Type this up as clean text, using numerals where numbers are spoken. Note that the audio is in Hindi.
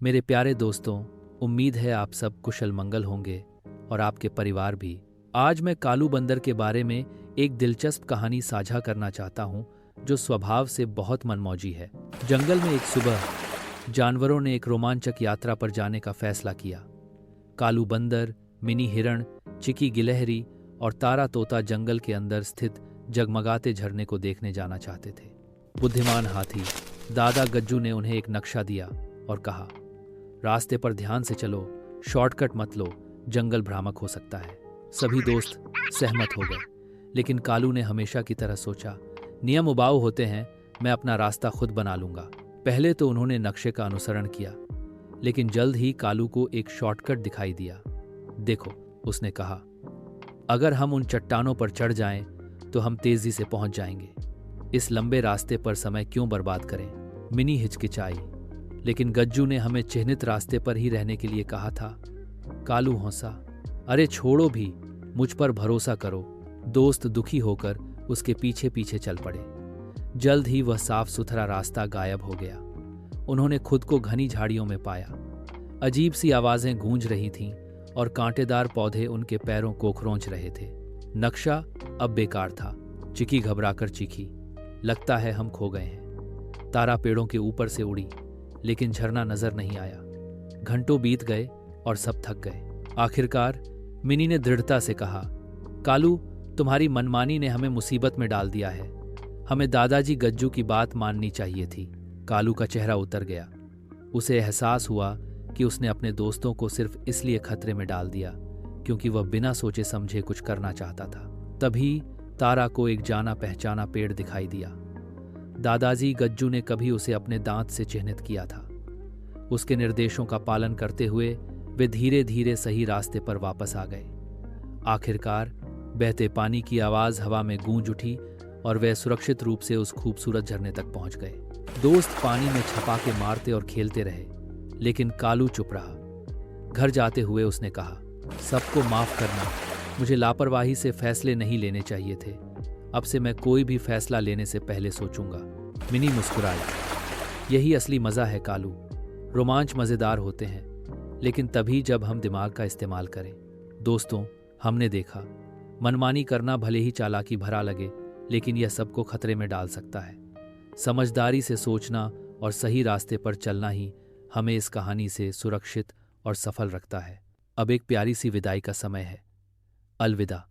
मेरे प्यारे दोस्तों, उम्मीद है आप सब कुशल मंगल होंगे और आपके परिवार भी। आज मैं कालू बंदर के बारे में एक दिलचस्प कहानी साझा करना चाहता हूँ जो स्वभाव से बहुत मनमौजी है। जंगल में एक सुबह जानवरों ने एक रोमांचक यात्रा पर जाने का फैसला किया। कालू बंदर, मिनी हिरण, चिकी गिलहरी और तारा तोता जंगल के अंदर स्थित जगमगाते झरने को देखने जाना चाहते थे। बुद्धिमान हाथी दादा गज्जू ने उन्हें एक नक्शा दिया और कहा, रास्ते पर ध्यान से चलो, शॉर्टकट मत लो, जंगल भ्रामक हो सकता है। सभी दोस्त सहमत हो गए, लेकिन कालू ने हमेशा की तरह सोचा, नियम उबाऊ होते हैं, मैं अपना रास्ता खुद बना लूंगा। पहले तो उन्होंने नक्शे का अनुसरण किया, लेकिन जल्द ही कालू को एक शॉर्टकट दिखाई दिया। देखो, उसने कहा, अगर हम उन चट्टानों पर चढ़ जाएं, तो हम तेजी से पहुंच जाएंगे। इस लंबे रास्ते पर समय क्यों बर्बाद करें? मिनी हिचकिचाई, लेकिन गज्जू ने हमें चिन्हित रास्ते पर ही रहने के लिए कहा था। कालू हंसा, अरे छोड़ो भी, मुझ पर भरोसा करो। दोस्त दुखी होकर उसके पीछे पीछे चल पड़े। जल्द ही वह साफ सुथरा रास्ता गायब हो गया। उन्होंने खुद को घनी झाड़ियों में पाया। अजीब सी आवाजें गूंज रही थीं और कांटेदार पौधे उनके पैरों को खरोंच रहे थे। नक्शा अब बेकार था। चिकी घबराकर चीखी, लगता है हम खो गए हैं। तारा पेड़ों के ऊपर से उड़ी, लेकिन झरना नजर नहीं आया। घंटों बीत गए और सब थक गए। आखिरकार मिनी ने दृढ़ता से कहा, कालू, तुम्हारी मनमानी ने हमें मुसीबत में डाल दिया है। हमें दादाजी गज्जू की बात माननी चाहिए थी। कालू का चेहरा उतर गया। उसे एहसास हुआ कि उसने अपने दोस्तों को सिर्फ इसलिए खतरे में डाल दिया क्योंकि वह बिना सोचे समझे कुछ करना चाहता था। तभी तारा को एक जाना पहचाना पेड़ दिखाई दिया। दादाजी गज्जू ने कभी उसे अपने दांत से चिन्हित किया था। उसके निर्देशों का पालन करते हुए वे धीरे धीरे सही रास्ते पर वापस आ गए। आखिरकार बहते पानी की आवाज हवा में गूंज उठी और वे सुरक्षित रूप से उस खूबसूरत झरने तक पहुंच गए। दोस्त पानी में छपाके मारते और खेलते रहे, लेकिन कालू चुप रहा। घर जाते हुए उसने कहा, सबको माफ करना, मुझे लापरवाही से फैसले नहीं लेने चाहिए थे। अब से मैं कोई भी फैसला लेने से पहले सोचूंगा। मिनी मुस्कुराई, यही असली मजा है कालू। रोमांच मजेदार होते हैं, लेकिन तभी जब हम दिमाग का इस्तेमाल करें। दोस्तों, हमने देखा, मनमानी करना भले ही चालाकी भरा लगे, लेकिन यह सबको खतरे में डाल सकता है। समझदारी से सोचना और सही रास्ते पर चलना ही हमें इस कहानी से सुरक्षित और सफल रखता है। अब एक प्यारी सी विदाई का समय है। अलविदा।